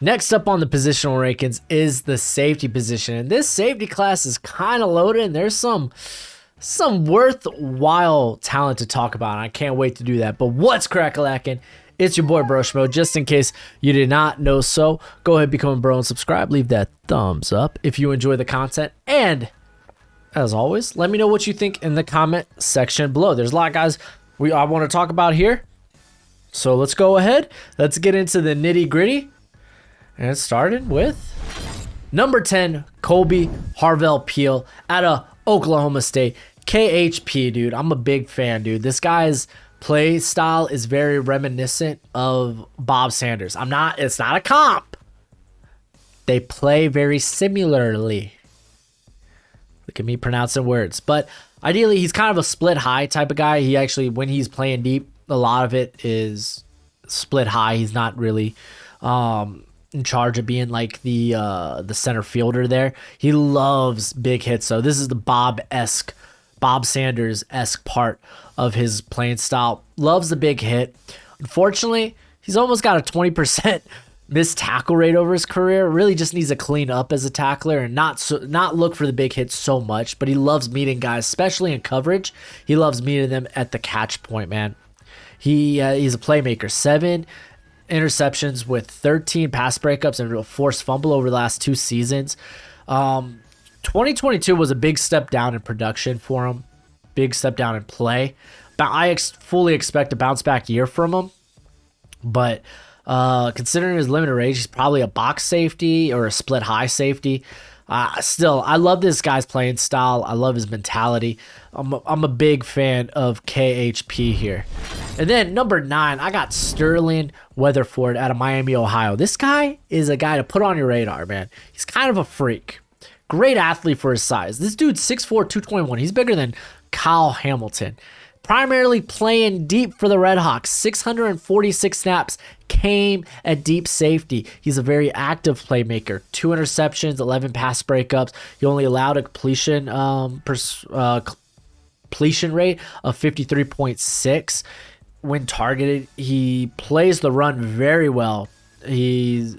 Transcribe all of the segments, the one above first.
Next up on the positional rankings is the safety position. And this safety class is kind of loaded, and there's some worthwhile talent to talk about. And I can't wait to do that. But what's crack-a-lackin'? It's your boy Broshmo. Just in case you did not know so, go ahead, become a bro, and subscribe. Leave that thumbs up if you enjoy the content. And as always, let me know what you think in the comment section below. There's a lot of guys I want to talk about here. So let's go ahead. Let's get into the nitty-gritty. And it started with number 10, Kolby Harvell-Peel out of Oklahoma State. KHP, dude. I'm a big fan, dude. This guy's play style is very reminiscent of Bob Sanders. It's not a comp. They play very similarly. Look at me pronouncing words. But ideally, he's kind of a split high type of guy. He actually, when he's playing deep, a lot of it is split high. He's not really in charge of being like the center fielder there. He loves big hits. So this is the Bob Sanders-esque part of his playing style. Loves the big hit. Unfortunately, he's almost got a 20% missed tackle rate over his career. Really just needs to clean up as a tackler and not look for the big hits so much. But he loves meeting guys, especially in coverage. He loves meeting them at the catch point, man. He's a playmaker. 7 interceptions with 13 pass breakups and a forced fumble over the last 2 seasons. 2022 was a big step down in production for him. Big step down in play. But I fully expect a bounce back year from him. But considering his limited range, he's probably a box safety or a split high safety. Still, I love this guy's playing style. I love his mentality. I'm a big fan of KHP here. And then number 9, I got Sterling Weatherford out of Miami, Ohio. This guy is a guy to put on your radar, man. He's kind of a freak. Great athlete for his size. This dude's 6'4", 221. He's bigger than Kyle Hamilton. Primarily playing deep for the Redhawks. 646 snaps came at deep safety. He's a very active playmaker. 2 interceptions, 11 pass breakups. He only allowed a completion rate of 53.6. When targeted, he plays the run very well. His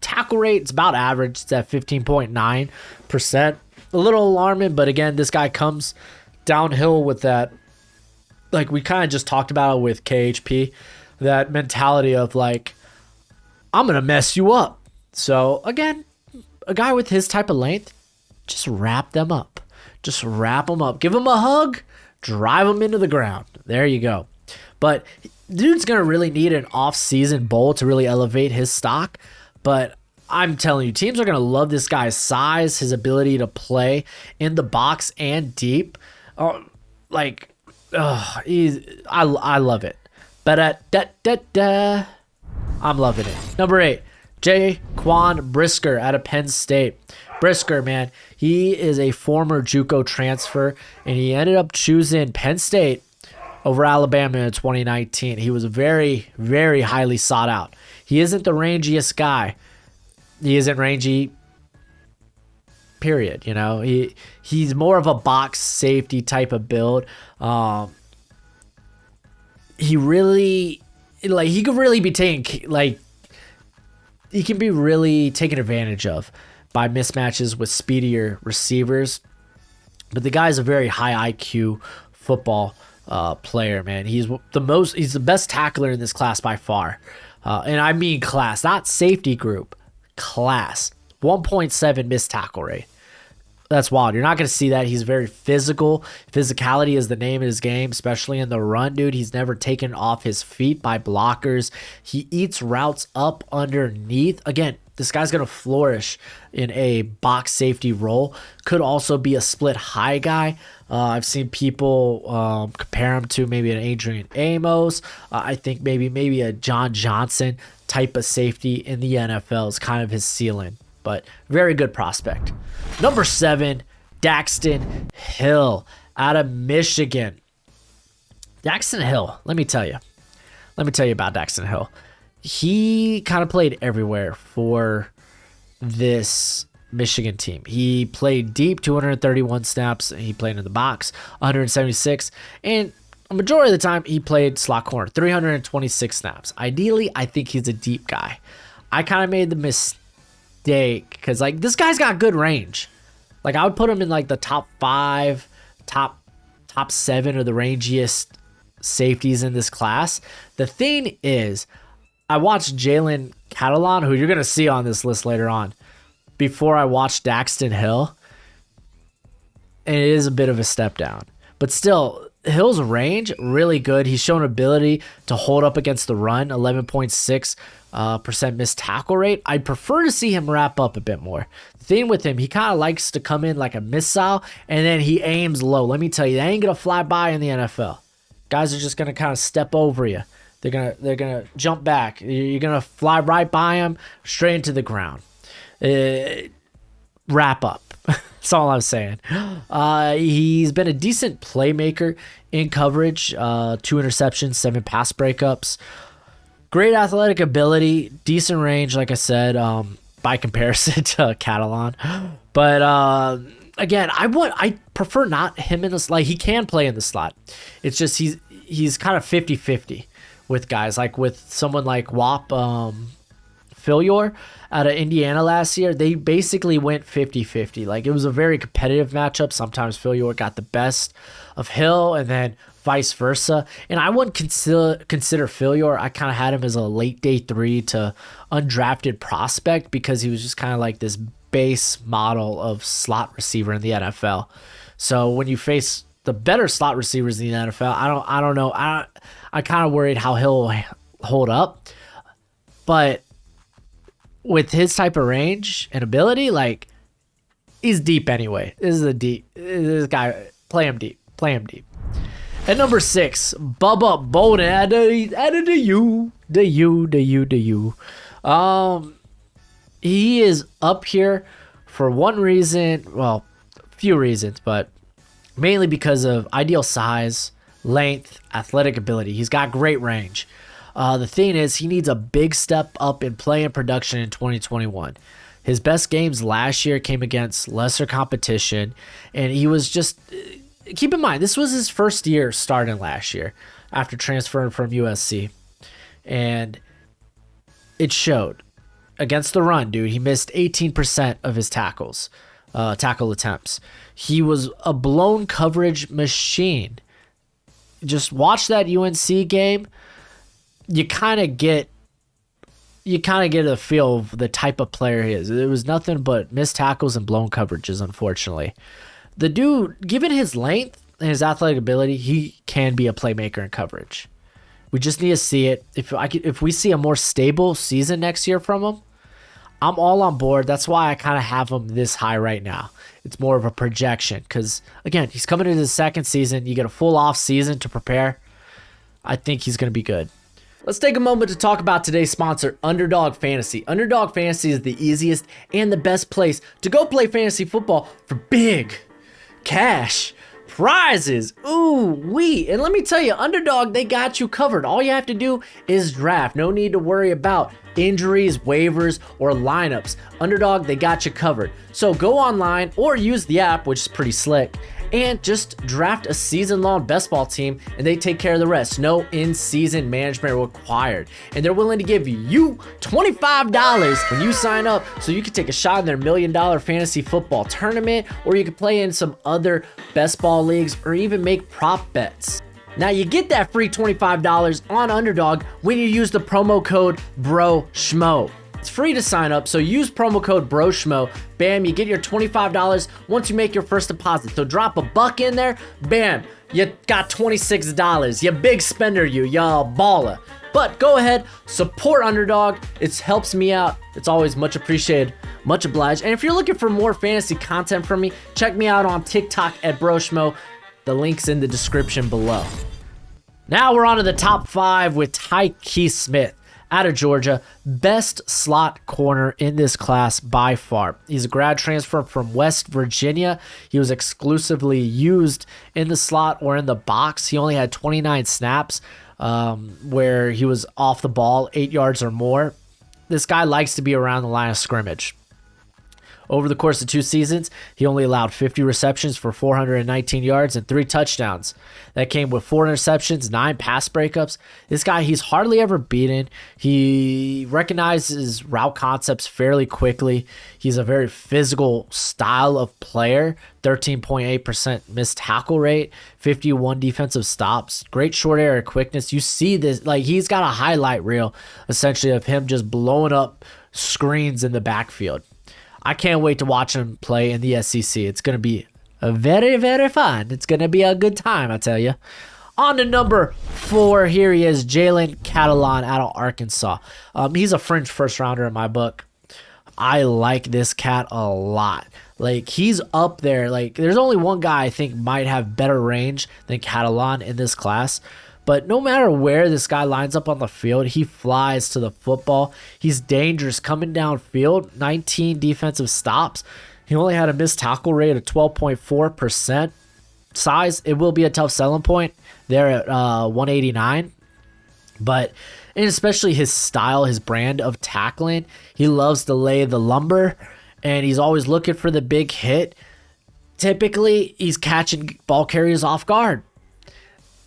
tackle rate is about average. It's at 15.9%. A little alarming, but again, this guy comes downhill with that. Like we kind of just talked about it with KHP, that mentality of like, I'm going to mess you up. So again, a guy with his type of length, just wrap them up. Just wrap them up. Give them a hug. Drive them into the ground. There you go. But dude's going to really need an off-season bowl to really elevate his stock. But I'm telling you, teams are going to love this guy's size, his ability to play in the box and deep. I love it. But I'm loving it. Number 8, Jaquan Brisker out of Penn State. Brisker, man, he is a former JUCO transfer, and he ended up choosing Penn State over Alabama in 2019. He was very, very highly sought out. He isn't the rangiest guy. He isn't rangy, period. You know, he's more of a box safety type of build. He really, he could really be he can be really taken advantage of by mismatches with speedier receivers. But the guy's a very high IQ football player, man. He's the best tackler in this class by far. And I mean class, not safety group, class. 1.7 missed tackle rate. That's wild. You're not going to see that. He's very physical. Physicality is the name of his game, especially in the run, dude. He's never taken off his feet by blockers. He eats routes up underneath. Again, this guy's going to flourish in a box safety role. Could also be a split high guy. I've seen people compare him to maybe an Adrian Amos. I think maybe a John Johnson type of safety in the NFL is kind of his ceiling. But very good prospect. Number 7, Daxton Hill out of Michigan. Daxton Hill, let me tell you about Daxton Hill. He kind of played everywhere for this Michigan team. He played deep, 231 snaps. He played in the box, 176. And a majority of the time, he played slot corner, 326 snaps. Ideally, I think he's a deep guy. I kind of made the mistake because, like, this guy's got good range. Like, I would put him in, like, the top 5, top 7 of the rangiest safeties in this class. The thing is, I watched Jalen Catalon, who you're going to see on this list later on, before I watched Daxton Hill. And it is a bit of a step down. But still, Hill's range, really good. He's shown ability to hold up against the run, 11.6% missed tackle rate. I'd prefer to see him wrap up a bit more. The thing with him, he kind of likes to come in like a missile, and then he aims low. Let me tell you, that ain't going to fly by in the NFL. Guys are just going to kind of step over you. They're gonna jump back. You're going to fly right by him, straight into the ground. Wrap up. That's all I'm saying. He's been a decent playmaker in coverage. 2 interceptions, 7 pass breakups. Great athletic ability, decent range, like I said, by comparison to Catalon. But again, I prefer not him in the slot. Like, he can play in the slot. It's just he's kind of 50-50 with guys. Like with someone like Philyor out of Indiana last year, they basically went 50-50. Like, it was a very competitive matchup. Sometimes Philyor got the best of Hill and then vice versa. And I wouldn't consider Philyor. I kind of had him as a late day 3 to undrafted prospect because he was just kind of like this base model of slot receiver in the NFL. So when you face the better slot receivers in the NFL, I don't know. I kind of worried how he'll hold up. But with his type of range and ability, like, he's deep anyway. This guy, play him deep. At number 6, Bubba Bolden. Added to you. He is up here for one reason, well, a few reasons, but mainly because of ideal size, length, athletic ability. He's got great range. The thing is, he needs a big step up in play and production in 2021. His best games last year came against lesser competition, and he was just... Keep in mind, this was his first year starting last year after transferring from USC, and it showed. Against the run, dude, he missed 18% of his tackle attempts. He was a blown coverage machine. Just watch that UNC game. You kind of get a feel of the type of player he is. It was nothing but missed tackles and blown coverages, unfortunately. The dude, given his length and his athletic ability, he can be a playmaker in coverage. We just need to see it. If we see a more stable season next year from him, I'm all on board. That's why I kind of have him this high right now. It's more of a projection because, again, he's coming into his second season. You get a full off season to prepare. I think he's going to be good. Let's take a moment to talk about today's sponsor, Underdog Fantasy. Underdog Fantasy is the easiest and the best place to go play fantasy football for big cash prizes. Ooh, wee. And let me tell you, Underdog, they got you covered. All you have to do is draft. No need to worry about injuries, waivers, or lineups. Underdog, they got you covered. So go online or use the app, which is pretty slick, and just draft a season-long best ball team, and they take care of the rest. No in-season management required. And they're willing to give you $25 when you sign up, so you can take a shot in their $1 million fantasy football tournament, or you can play in some other best ball leagues, or even make prop bets. Now, you get that free $25 on Underdog when you use the promo code BROSHMO. It's free to sign up, so use promo code BROSHMO. Bam, you get your $25 once you make your first deposit. So drop a buck in there, bam, you got $26. You big spender, y'all baller. But go ahead, support Underdog. It helps me out. It's always much appreciated, much obliged. And if you're looking for more fantasy content from me, check me out on TikTok at Broshmo. The link's in the description below. Now we're on to the top 5 with Tykee Smith out of Georgia. Best slot corner in this class by far. He's a grad transfer from West Virginia. He was exclusively used in the slot or in the box. He only had 29 snaps where he was off the ball 8 yards or more. This guy likes to be around the line of scrimmage. Over the course of 2 seasons, he only allowed 50 receptions for 419 yards and 3 touchdowns. That came with 4 interceptions, 9 pass breakups. This guy, he's hardly ever beaten. He recognizes route concepts fairly quickly. He's a very physical style of player. 13.8% missed tackle rate, 51 defensive stops, great short area quickness. You see this, like, he's got a highlight reel essentially of him just blowing up screens in the backfield. I can't wait to watch him play in the SEC. It's going to be a very, very fun. It's going to be a good time, I tell you. On to number 4, here he is, Jalen Catalon out of Arkansas. He's a fringe first rounder in my book. I like this cat a lot. Like, he's up there. Like, there's only one guy I think might have better range than Catalon in this class. But no matter where this guy lines up on the field, he flies to the football. He's dangerous coming downfield. 19 defensive stops. He only had a missed tackle rate of 12.4%. Size, it will be a tough selling point there at 189. But, and especially his style, his brand of tackling, he loves to lay the lumber, and he's always looking for the big hit. Typically, he's catching ball carriers off guard.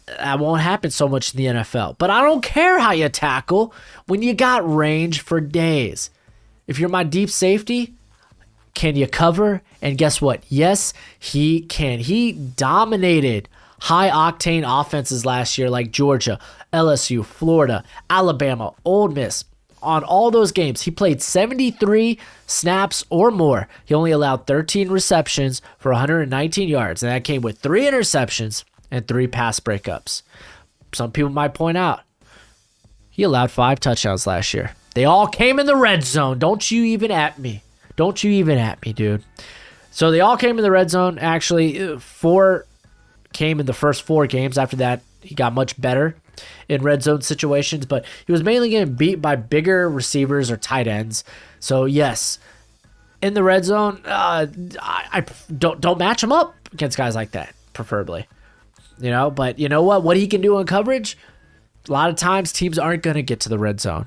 That won't happen so much in the NFL. But I don't care how you tackle when you got range for days. If you're my deep safety, can you cover? And guess what? Yes, he can. He dominated high-octane offenses last year like Georgia, LSU, Florida, Alabama, Ole Miss. On all those games, he played 73 snaps or more. He only allowed 13 receptions for 119 yards, and that came with 3 interceptions and 3 pass breakups. Some people might point out, he allowed 5 touchdowns last year. They all came in the red zone. Don't you even at me. Don't you even at me, dude. So they all came in the red zone. Actually, 4 came in the first 4 games. After that, he got much better in red zone situations, but he was mainly getting beat by bigger receivers or tight ends. So yes, in the red zone, I don't match him up against guys like that, preferably. You know, but you know what he can do in coverage, a lot of times teams aren't going to get to the red zone.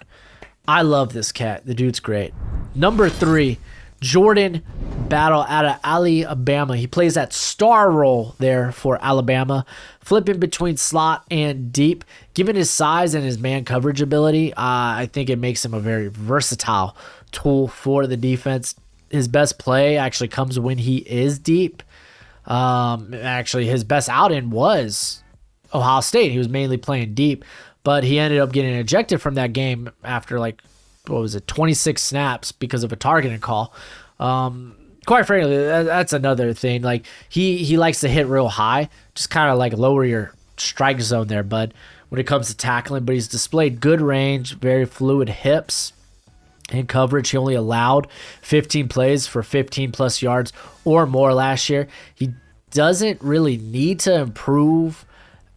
I love this cat. The dude's great. Number 3, Jordan Battle out of Alabama. He plays that star role there for Alabama, flipping between slot and deep. Given his size and his man coverage ability, I think it makes him a very versatile tool for the defense. His best play actually comes when he is deep. Actually, his best outing was Ohio State. He was mainly playing deep, but he ended up getting ejected from that game after 26 snaps because of a targeting call. Quite frankly, that's another thing. Like, he likes to hit real high, just kind of like lower your strike zone there, bud, when it comes to tackling. But he's displayed good range, very fluid hips and coverage. He only allowed 15 plays for 15 plus yards or more last year. He doesn't really need to improve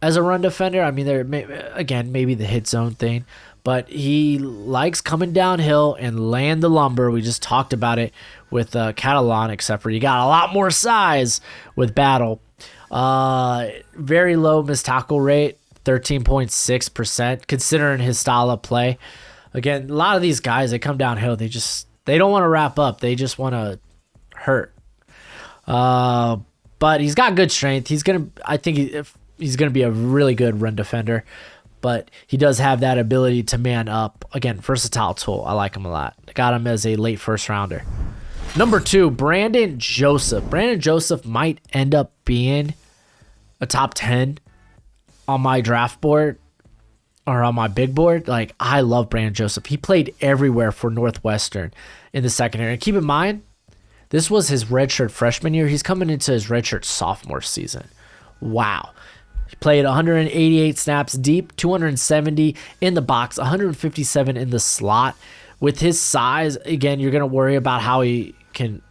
as a run defender. I mean, maybe the hit zone thing, but he likes coming downhill and laying the lumber. We just talked about it with Catalon, except for you got a lot more size with Battle. Very low missed tackle rate, 13.6%, considering his style of play. Again, a lot of these guys, they come downhill, they don't want to wrap up. They just want to hurt. But he's got good strength. I think he's going to be a really good run defender. But he does have that ability to man up. Again, versatile tool. I like him a lot. Got him as a late first rounder. Number 2, Brandon Joseph. Brandon Joseph might end up being a top 10 on my draft board or on my big board. Like, I love Brandon Joseph. He played everywhere for Northwestern in the secondary. And keep in mind, this was his redshirt freshman year. He's coming into his redshirt sophomore season. Wow. He played 188 snaps deep, 270 in the box, 157 in the slot. With his size, again, you're going to worry about how he can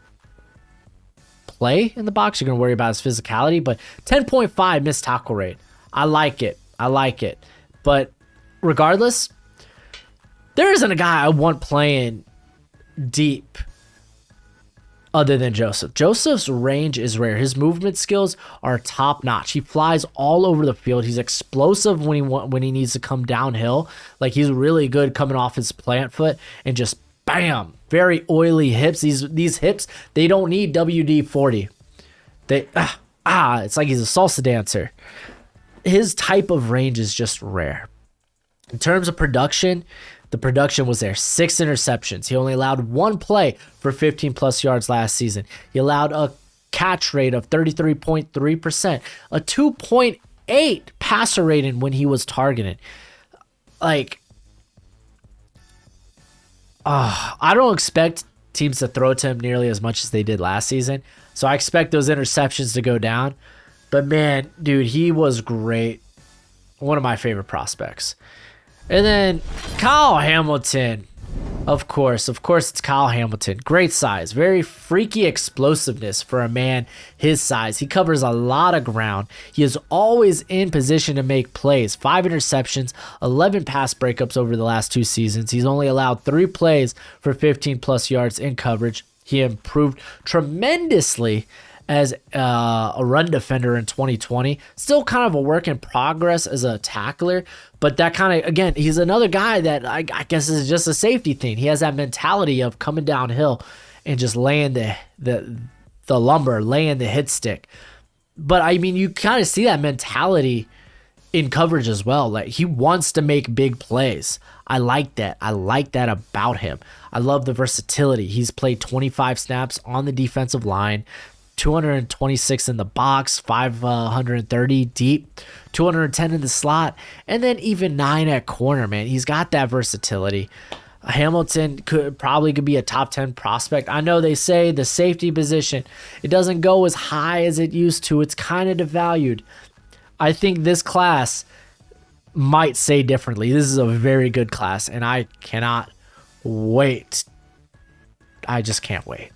play in the box. You're going to worry about his physicality, but 10.5 missed tackle rate. I like it. But regardless, there isn't a guy I want playing deep other than Joseph. Joseph's range is rare. His movement skills are top notch. He flies all over the field. He's explosive when he needs to come downhill. Like, he's really good coming off his plant foot and just bam, very oily hips. These hips, they don't need WD-40. It's like he's a salsa dancer. His type of range is just rare. In terms of production, the production was there. 6 interceptions. He only allowed 1 play for 15 plus yards last season. He allowed a catch rate of 33.3%, a 2.8 passer rating when he was targeted. Like, I don't expect teams to throw to him nearly as much as they did last season. So I expect those interceptions to go down. But man, dude, he was great. One of my favorite prospects. And then Kyle Hamilton. Of course, it's Kyle Hamilton. Great size, very freaky explosiveness for a man his size. He covers a lot of ground. He is always in position to make plays. 5 interceptions, 11 pass breakups over the last 2 seasons. He's only allowed 3 plays for 15 plus yards in coverage. He improved tremendously as a run defender in 2020. Still kind of a work in progress as a tackler, but that kind of, again, he's another guy that I guess is just a safety thing. He has that mentality of coming downhill and just laying the lumber, laying the hit stick. But I mean, you kind of see that mentality in coverage as well. Like, he wants to make big plays. I like that. I like that about him. I love the versatility. He's played 25 snaps on the defensive line, 226 in the box, 530 deep, 210 in the slot, and then even 9 at corner, man. He's got that versatility. Hamilton could be a top 10 prospect. I know they say the safety position, it doesn't go as high as it used to. It's kind of devalued. I think this class might say differently. This is a very good class, and I cannot wait. I just can't wait.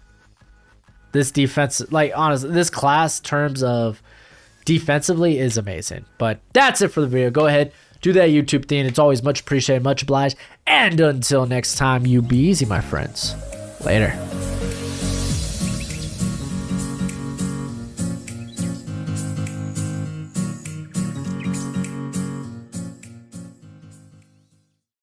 This defense, like, honestly, this class, terms of defensively, is amazing. But that's it for the video. Go ahead, do that YouTube thing. It's always much appreciated, much obliged. And until next time, you be easy, my friends. Later.